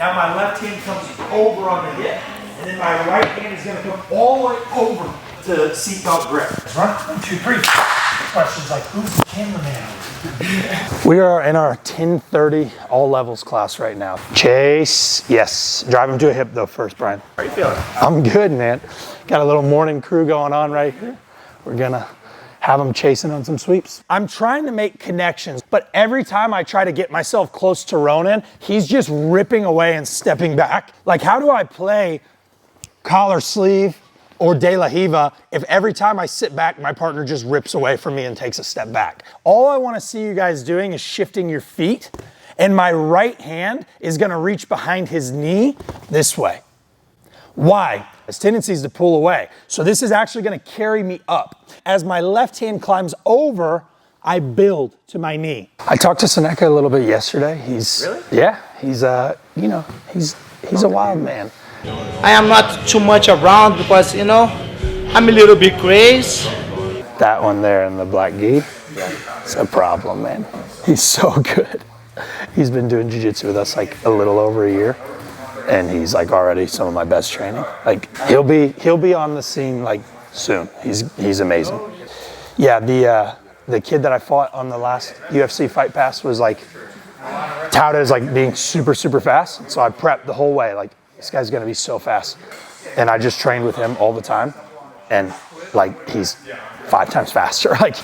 Now my left hand comes over on the hip, and then my right hand is gonna come all the way over to seatbelt grip. Run, 1, 2, 3. Questions like, who's the cameraman? We are in our 10:30 all levels class right now. Chase, yes. Drive him to a hip though first, Brian. How are you feeling? I'm good, man. Got a little morning crew going on right here. We're gonna have him chasing on some sweeps. I'm trying to make connections, but every time I try to get myself close to Ronan, he's just ripping away and stepping back. Like, how do I play collar sleeve or De La Hiva if every time I sit back, my partner just rips away from me and takes a step back? All I wanna see you guys doing is shifting your feet, and my right hand is gonna reach behind his knee this way. Why? His tendency is to pull away. So this is actually gonna carry me up. As my left hand climbs over, I build to my knee. I talked to Seneca a little bit yesterday. Really? Yeah, he's a wild man. I am not too much around because, I'm a little bit crazy. That one there in the black gi, it's a problem, man. He's so good. He's been doing jiu-jitsu with us like a little over a year, and he's like already some of my best training. Like he'll be on the scene like soon. He's amazing. Yeah, the kid that I fought on the last UFC Fight Pass was like touted as like being super, super fast. So I prepped the whole way, like this guy's gonna be so fast. And I just trained with him all the time. And like he's 5 times faster. Like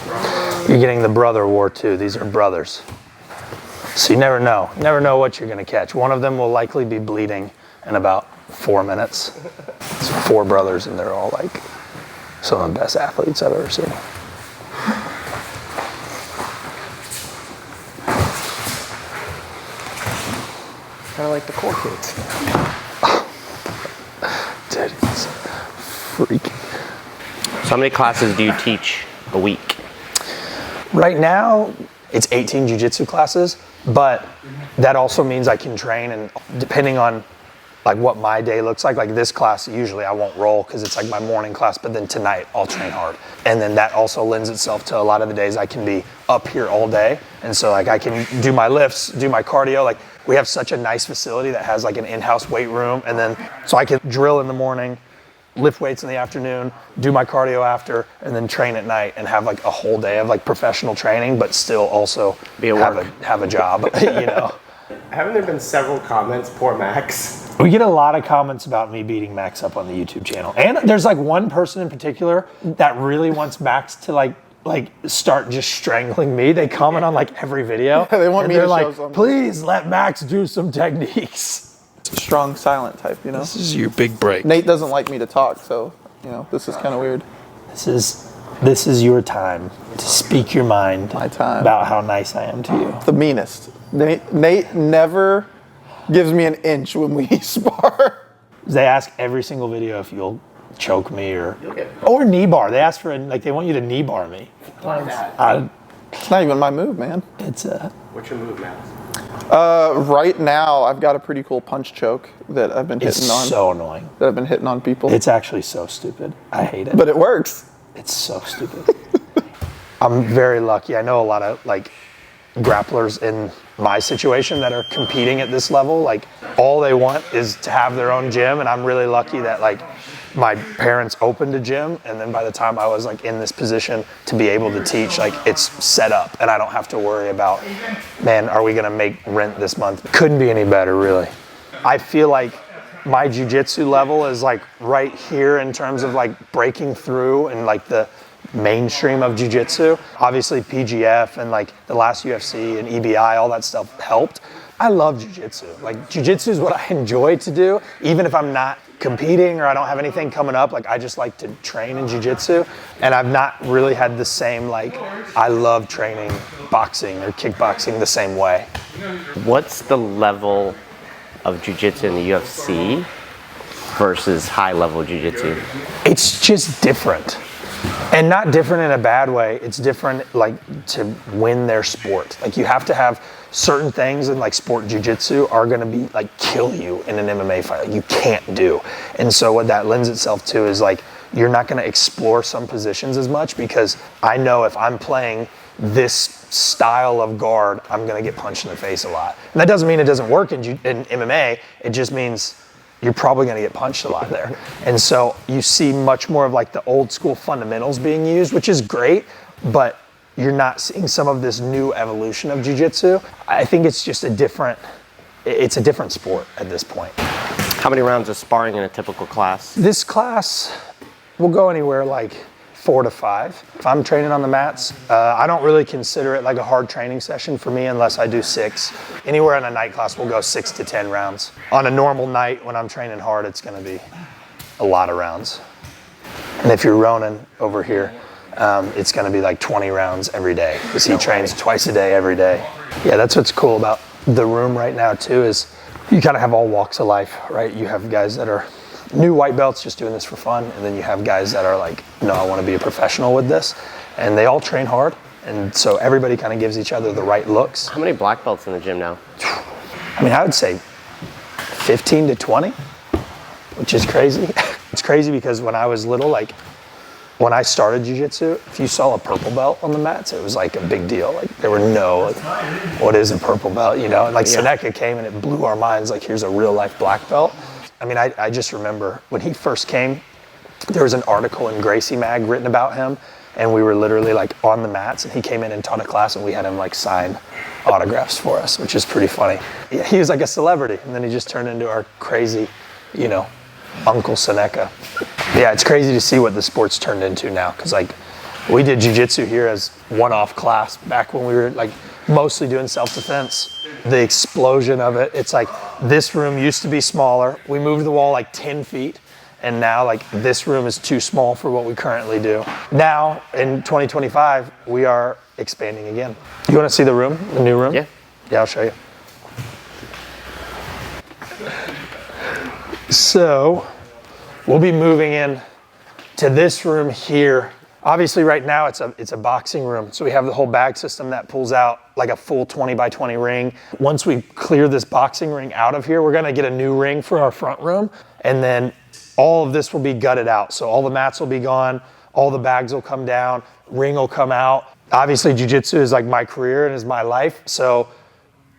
you're getting the brother war too. These are brothers. So you never know. You never know what you're gonna catch. One of them will likely be bleeding in about 4 minutes. It's 4 brothers and they're all like some of the best athletes I've ever seen. Kind of like the Core kids. Dude, it's freaky. So how many classes do you teach a week? Right now, it's 18 jiu-jitsu classes, but that also means I can train, and depending on like what my day looks like this class, usually I won't roll because it's like my morning class, but then tonight I'll train hard. And then that also lends itself to a lot of the days I can be up here all day. And so like I can do my lifts, do my cardio. Like we have such a nice facility that has like an in-house weight room. And then, so I can drill in the morning, lift weights in the afternoon, do my cardio after, and then train at night and have like a whole day of like professional training, but still also have a job, you know? Haven't there been several comments, poor Max? We get a lot of comments about me beating Max up on the YouTube channel. And there's like one person in particular that really wants Max to like start just strangling me. They comment on like every video. They want me to show something. Please let Max do some techniques. Strong, silent type, This is your big break. Nate doesn't like me to talk, so, this is kind of weird. This is your time to speak your mind. My time. About how nice I am to you. The meanest. Nate never gives me an inch when we spar. They ask every single video if you'll choke me or knee bar. They ask for they want you to knee bar me. It's not even my move, man. What's your move, Max? Right now, I've got a pretty cool punch choke that I've been hitting on. It's so annoying. That I've been hitting on people. It's actually so stupid. I hate it. But it works. It's so stupid. I'm very lucky. I know a lot of grapplers in my situation that are competing at this level. Like all they want is to have their own gym, and I'm really lucky that my parents opened a gym, and then by the time I was in this position to be able to teach, it's set up and I don't have to worry about, man, are we gonna make rent this month? Couldn't be any better, really. I feel like my jiu-jitsu level is right here in terms of breaking through and the mainstream of jiu-jitsu. Obviously PGF and the last UFC and EBI, all that stuff helped. I love jiu-jitsu. Jiu-jitsu is what I enjoy to do, even if I'm not competing or I don't have anything coming up. I just like to train in jiu-jitsu, and I've not really had the same I love training boxing or kickboxing the same way. What's the level of jiu-jitsu in the UFC versus high-level jiu-jitsu? It's just different. And not different in a bad way. It's different to win their sport. You have to have certain things in sport jiu-jitsu are gonna be kill you in an MMA fight. You can't do. And so what that lends itself to is you're not gonna explore some positions as much, because I know if I'm playing this style of guard, I'm gonna get punched in the face a lot. And that doesn't mean it doesn't work in MMA, it just means you're probably gonna get punched a lot there. And so you see much more of like the old school fundamentals being used, which is great, but you're not seeing some of this new evolution of jiu-jitsu. I think it's just it's a different sport at this point. How many rounds of sparring in a typical class? This class will go anywhere like 4 to 5. If I'm training on the mats, I don't really consider it like a hard training session for me unless I do 6. Anywhere in a night class, we'll go 6 to 10 rounds. On a normal night when I'm training hard, it's gonna be a lot of rounds. And if you're Ronan over here, it's gonna be like 20 rounds every day because he trains twice a day, every day. Yeah, that's what's cool about the room right now too, is you kind of have all walks of life, right? You have guys that are new white belts just doing this for fun, and then you have guys that are like, no, I want to be a professional with this, and they all train hard, and so everybody kind of gives each other the right looks. How many black belts in the gym now? I mean, I would say 15 to 20, which is crazy. It's crazy because when I was little, like when I started jiu-jitsu, if you saw a purple belt on the mats, it was like a big deal. Like there were no, like, what is a purple belt, you know? And like Seneca came and it blew our minds, like here's a real life black belt. I mean, I just remember when he first came, there was an article in Gracie Mag written about him, and we were literally like on the mats, and he came in and taught a class, and we had him like sign autographs for us, which is pretty funny. Yeah, he was like a celebrity, and then he just turned into our crazy, you know, Uncle Seneca. Yeah, it's crazy to see what the sport's turned into now, because like we did jiu-jitsu here as one-off class back when we were like mostly doing self-defense. The explosion of it, it's like this room used to be smaller. We moved the wall like 10 feet, and now like this room is too small for what we currently do. Now in 2025, we are expanding again. You want to see the room, the new room? Yeah. Yeah, I'll show you. So we'll be moving in to this room here. Obviously right now it's a boxing room. So we have the whole bag system that pulls out like a full 20 by 20 ring. Once we clear this boxing ring out of here, we're gonna get a new ring for our front room. And then all of this will be gutted out. So all the mats will be gone, all the bags will come down, ring will come out. Obviously jiu-jitsu is like my career and is my life. So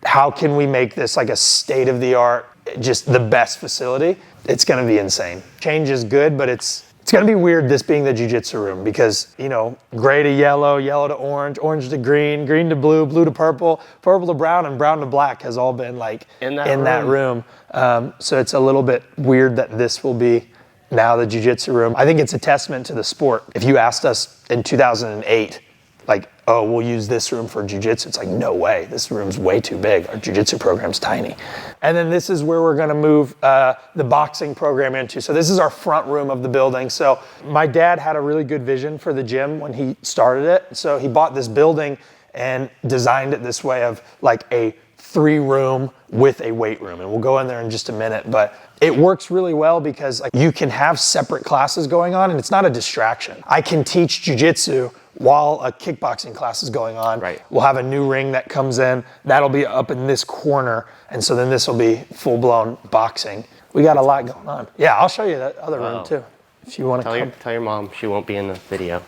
how can we make this like a state-of-the-art, just the best facility? It's gonna be insane. Change is good, but it's gonna be weird this being the jiu-jitsu room because, you know, gray to yellow, yellow to orange, orange to green, green to blue, blue to purple, purple to brown, and brown to black has all been like in that room. So it's a little bit weird that this will be now the jiu-jitsu room. I think it's a testament to the sport. If you asked us in 2008, like, oh, we'll use this room for jiu-jitsu. It's like, no way, this room's way too big. Our jiu-jitsu program's tiny. And then this is where we're gonna move the boxing program into. So this is our front room of the building. So my dad had a really good vision for the gym when he started it. So he bought this building and designed it this way of like a 3-room with a weight room. And we'll go in there in just a minute, but it works really well because like, you can have separate classes going on and it's not a distraction. I can teach jiu-jitsu while a kickboxing class is going on. Right. We'll have a new ring that comes in. That'll be up in this corner. And so then this will be full-blown boxing. We got a lot going on. Yeah, I'll show you that other room too, if you want to come. Tell your mom she won't be in the video.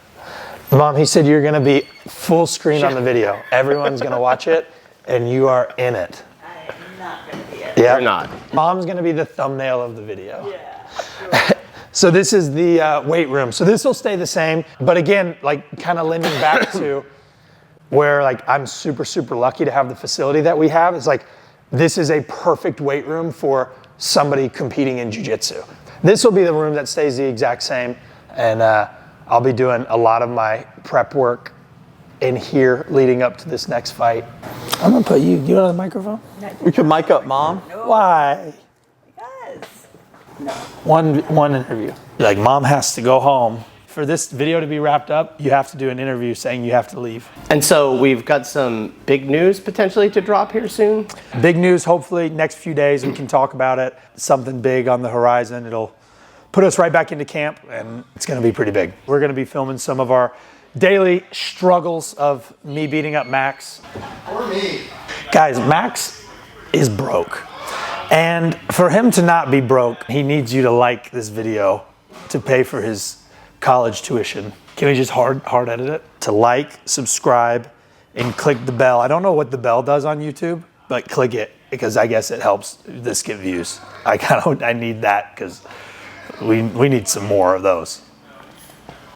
Mom, he said you're gonna be full screen on the video. Everyone's gonna watch it and you are in it. I'm not gonna be it. Yeah. You're not. Mom's gonna be the thumbnail of the video. Yeah, sure. So this is the weight room. So this will stay the same, but again, like kind of lending back to where like I'm super, super lucky to have the facility that we have. It's like, this is a perfect weight room for somebody competing in jiu-jitsu. This will be the room that stays the exact same. And I'll be doing a lot of my prep work in here leading up to this next fight. I'm gonna put you on the microphone? We could mic up Mom. Why? Because One interview. Like, Mom has to go home. For this video to be wrapped up, you have to do an interview saying you have to leave. And so we've got some big news potentially to drop here soon. Big news, hopefully next few days we can talk about it. Something big on the horizon. It'll put us right back into camp and it's gonna be pretty big. We're gonna be filming some of our daily struggles of me beating up Max. Or me. Guys, Max is broke. And for him to not be broke, he needs you to like this video to pay for his college tuition. Can we just hard edit it? To like, subscribe, and click the bell. I don't know what the bell does on YouTube, but click it because I guess it helps this get views. I need that because we need some more of those.